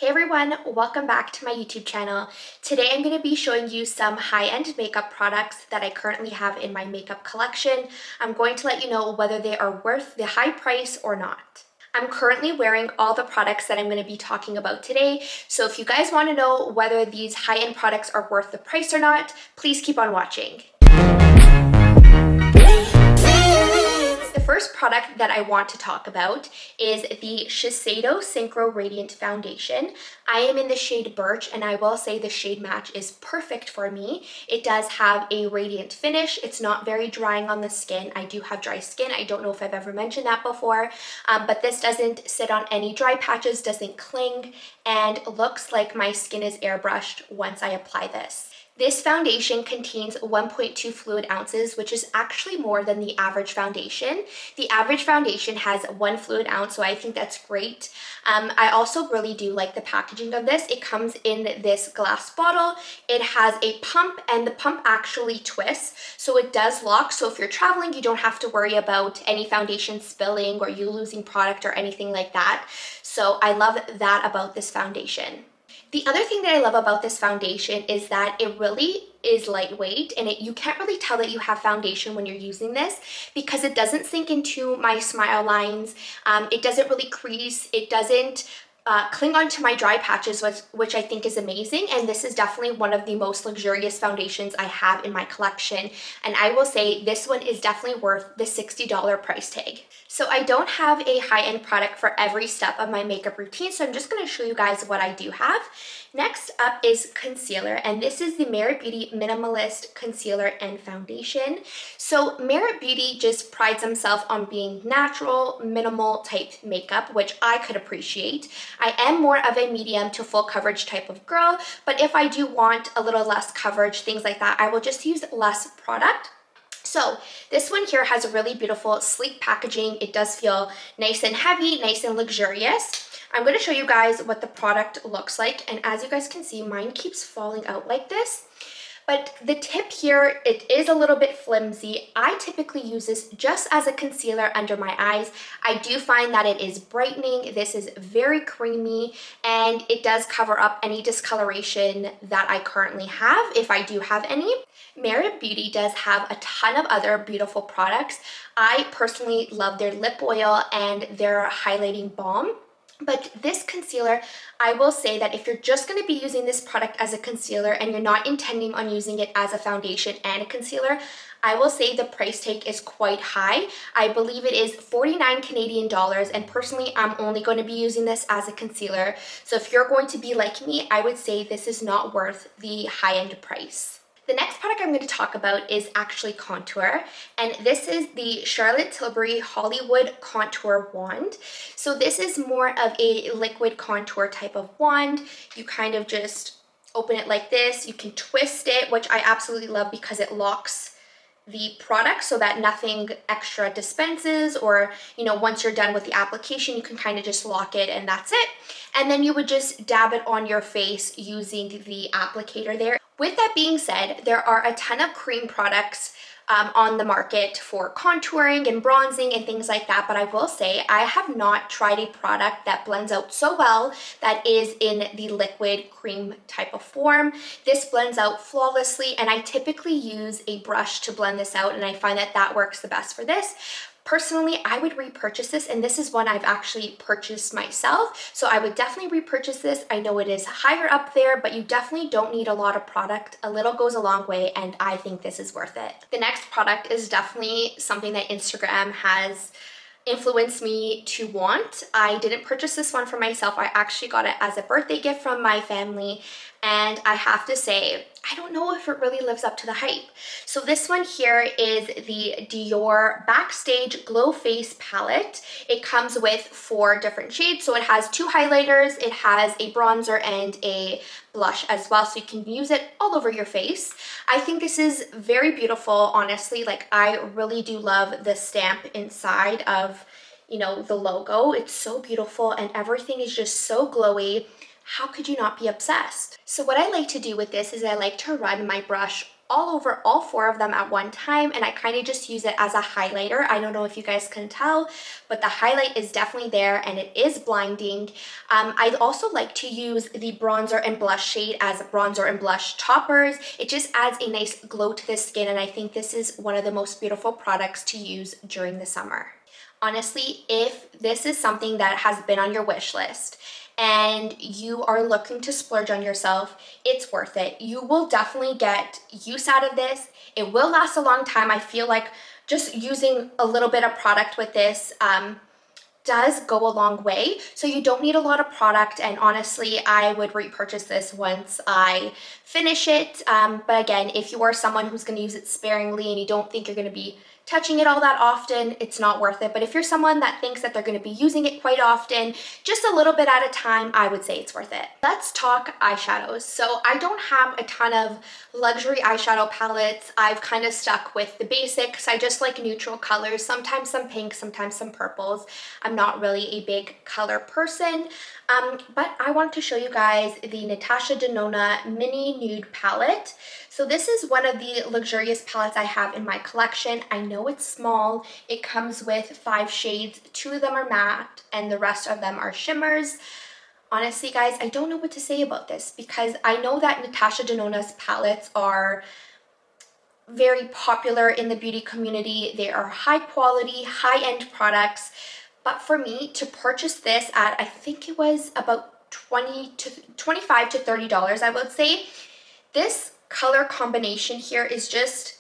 Hey everyone, welcome back to my YouTube channel. Today I'm going to be showing you some high-end makeup products that I currently have in my makeup collection. I'm going to let you know whether they are worth the high price or not. I'm currently wearing all the products that I'm going to be talking about today, so if you guys want to know whether these high-end products are worth the price or not, please keep on watching. The first product that I want to talk about is the Shiseido Synchro Radiant Foundation. I am in the shade Birch, and I will say the shade match is perfect for me. It does have a radiant finish. It's not very drying on the skin. I do have dry skin. I don't know if I've ever mentioned that before, but this doesn't sit on any dry patches, doesn't cling, and looks like my skin is airbrushed once I apply this. This foundation contains 1.2 fluid ounces, which is actually more than the average foundation. The average foundation has 1 fluid ounce, so I think that's great. I also really do like the packaging of this. It comes in this glass bottle. It has a pump, and the pump actually twists, so it does lock. So if you're traveling, you don't have to worry about any foundation spilling or you losing product or anything like that. So I love that about this foundation. The other thing that I love about this foundation is that it really is lightweight, and you can't really tell that you have foundation when you're using this because it doesn't sink into my smile lines. It doesn't really crease. It doesn't cling onto my dry patches, which I think is amazing, and this is definitely one of the most luxurious foundations I have in my collection, and I will say this one is definitely worth the $60 price tag. So I don't have a high-end product for every step of my makeup routine, so I'm just going to show you guys what I do have. Next up is concealer, and this is the Merit Beauty Minimalist Concealer and Foundation. So Merit Beauty just prides themselves on being natural, minimal type makeup, which I could appreciate. I am more of a medium to full coverage type of girl, but if I do want a little less coverage, things like that, I will just use less product. So this one here has a really beautiful sleek packaging. It does feel nice and heavy, nice and luxurious. I'm going to show you guys what the product looks like, and as you guys can see, mine keeps falling out like this. But the tip here, it is a little bit flimsy. I typically use this just as a concealer under my eyes. I do find that it is brightening. This is very creamy, and it does cover up any discoloration that I currently have, if I do have any. Merit Beauty does have a ton of other beautiful products. I personally love their lip oil and their highlighting balm. But this concealer, I will say that if you're just going to be using this product as a concealer and you're not intending on using it as a foundation and a concealer, I will say the price tag is quite high. I believe it is 49 Canadian dollars, and personally, I'm only going to be using this as a concealer. So if you're going to be like me, I would say this is not worth the high-end price. The next product I'm going to talk about is actually contour, and this is the Charlotte Tilbury Hollywood Contour Wand. So this is more of a liquid contour type of wand. You kind of just open it like this. You can twist it, which I absolutely love because it locks the product so that nothing extra dispenses, or once you're done with the application, you can kind of just lock it and that's it. And then you would just dab it on your face using the applicator there. With that being said, there are a ton of cream products on the market for contouring and bronzing and things like that, but I will say I have not tried a product that blends out so well that is in the liquid cream type of form. This blends out flawlessly, and I typically use a brush to blend this out, and I find that that works the best for this. Personally, I would repurchase this, and this is one I've actually purchased myself, so I would definitely repurchase this. I know it is higher up there, but you definitely don't need a lot of product. A little goes a long way, and I think this is worth it. The next product is definitely something that Instagram has influenced me to want. I didn't purchase this one for myself. I actually got it as a birthday gift from my family, and I have to say, I don't know if it really lives up to the hype. So this one here is the Dior Backstage Glow Face Palette. It comes with 4 different shades. So it has 2 highlighters, it has a bronzer, and a blush as well. So you can use it all over your face. I think this is very beautiful, honestly. Like, I really do love the stamp inside of, the logo. It's so beautiful, and everything is just so glowy. How could you not be obsessed? So what I like to do with this is I like to run my brush all over all 4 of them at one time, and I kind of just use it as a highlighter. I don't know if you guys can tell, but the highlight is definitely there and it is blinding. I'd also like to use the bronzer and blush shade as bronzer and blush toppers. It just adds a nice glow to the skin, and I think this is one of the most beautiful products to use during the summer. Honestly, if this is something that has been on your wish list and you are looking to splurge on yourself, it's worth it. You will definitely get use out of this. It will last a long time. I feel like just using a little bit of product with this does go a long way. So you don't need a lot of product, and honestly, I would repurchase this once I finish it. But again, if you are someone who's going to use it sparingly and you don't think you're going to be touching it all that often, it's not worth it. But if you're someone that thinks that they're going to be using it quite often, just a little bit at a time, I would say it's worth it. Let's talk eyeshadows. So I don't have a ton of luxury eyeshadow palettes. I've kind of stuck with the basics. I just like neutral colors, sometimes some pinks, sometimes some purples. I'm not really a big color person. But I want to show you guys the Natasha Denona Mini Nude Palette. So this is one of the luxurious palettes I have in my collection. I know it's small. It comes with 5 shades. 2 of them are matte and the rest of them are shimmers. Honestly, guys, I don't know what to say about this because I know that Natasha Denona's palettes are very popular in the beauty community. They are high quality, high-end products. But for me to purchase this at, I think it was about $25 to $30, I would say, this color combination here is just,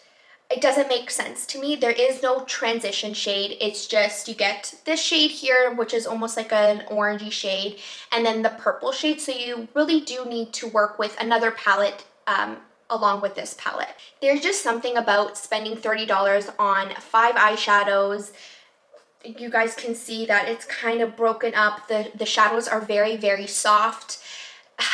it doesn't make sense to me. There is no transition shade. It's just, you get this shade here, which is almost like an orangey shade, and then the purple shade. So you really do need to work with another palette along with this palette. There's just something about spending $30 on 5 eyeshadows. You guys can see that it's kind of broken up. The shadows are very, very soft.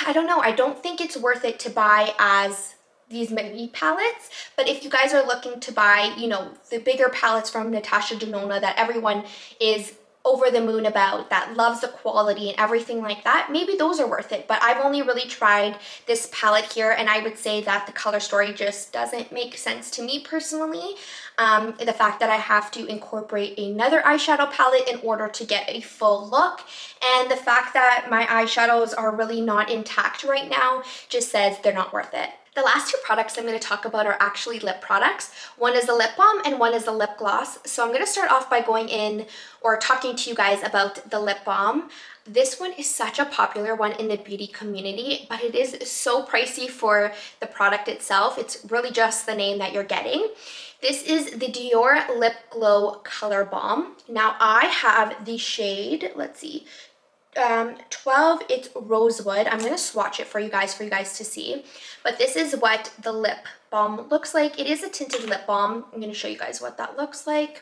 I don't know. I don't think it's worth it to buy as these mini palettes, but if you guys are looking to buy, you know, the bigger palettes from Natasha Denona that everyone is over the moon about, that loves the quality and everything like that, maybe those are worth it. But I've only really tried this palette here, and I would say that the color story just doesn't make sense to me personally. The fact that I have to incorporate another eyeshadow palette in order to get a full look, and the fact that my eyeshadows are really not intact right now just says they're not worth it. The last 2 products I'm going to talk about are actually lip products. One is the lip balm and one is the lip gloss. So I'm going to start off by going in or talking to you guys about the lip balm. This one is such a popular one in the beauty community, but it is so pricey for the product itself. It's really just the name that you're getting. This is the Dior Lip Glow Color Balm. Now I have the shade, let's see, 12, it's Rosewood. I'm going to swatch it for you guys to see. But this is what the lip balm looks like. It is a tinted lip balm. I'm going to show you guys what that looks like.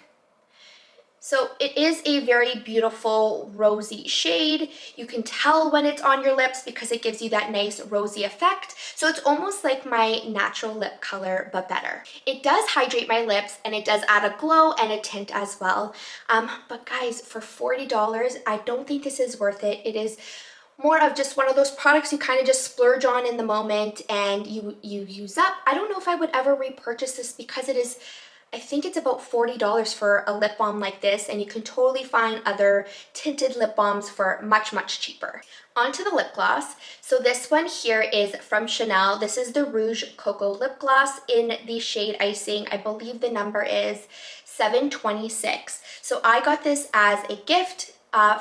So it is a very beautiful rosy shade. You can tell when it's on your lips because it gives you that nice rosy effect. So it's almost like my natural lip color, but better. It does hydrate my lips and it does add a glow and a tint as well. But guys, for $40, I don't think this is worth it. It is more of just one of those products you kind of just splurge on in the moment and you use up. I don't know if I would ever repurchase this because it is, I think it's about $40 for a lip balm like this, and you can totally find other tinted lip balms for much, much cheaper. On to the lip gloss. So this one here is from Chanel. This is the Rouge Cocoa Lip Gloss in the shade Icing. I believe the number is 726. So I got this as a gift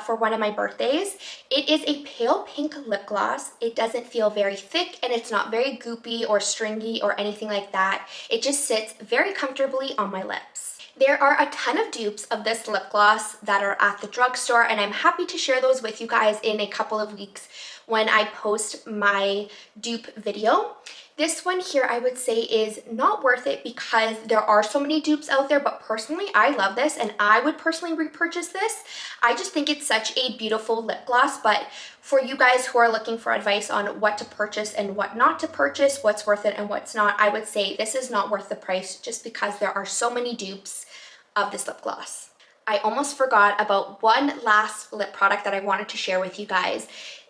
for one of my birthdays. It is a pale pink lip gloss. It doesn't feel very thick and it's not very goopy or stringy or anything like that. It just sits very comfortably on my lips. There are a ton of dupes of this lip gloss that are at the drugstore, and I'm happy to share those with you guys in a couple of weeks when I post my dupe video. This one here I would say is not worth it because there are so many dupes out there, but personally I love this and I would personally repurchase this. I just think it's such a beautiful lip gloss, but for you guys who are looking for advice on what to purchase and what not to purchase, what's worth it and what's not, I would say this is not worth the price just because there are so many dupes of this lip gloss. I almost forgot about one last lip product that I wanted to share with you guys.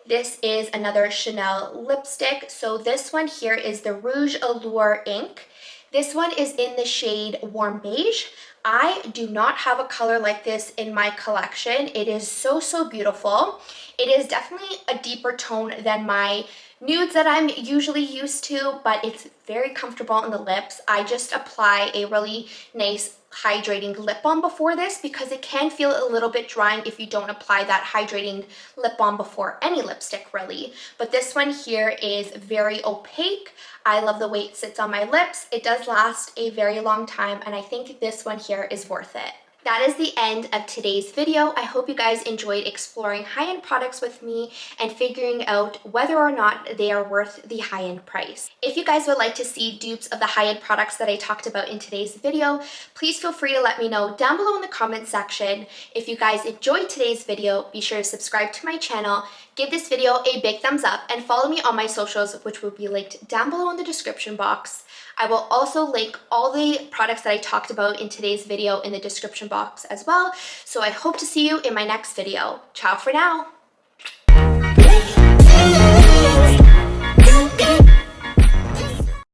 This is another Chanel lipstick. So this one here is the Rouge Allure Ink. This one is in the shade Warm Beige. I do not have a color like this in my collection. It is so, so beautiful. It is definitely a deeper tone than my nudes that I'm usually used to, but it's very comfortable on the lips. I just apply a really nice hydrating lip balm before this because it can feel a little bit drying if you don't apply that hydrating lip balm before any lipstick really. But this one here is very opaque. I love the way it sits on my lips. It does last a very long time, and I think this one here is worth it. That is the end of today's video. I hope you guys enjoyed exploring high-end products with me and figuring out whether or not they are worth the high-end price. If you guys would like to see dupes of the high-end products that I talked about in today's video, please feel free to let me know down below in the comment section. If you guys enjoyed today's video, be sure to subscribe to my channel, give this video a big thumbs up, and follow me on my socials, which will be linked down below in the description box. I will also link all the products that I talked about in today's video in the description box as well. So I hope to see you in my next video. Ciao for now.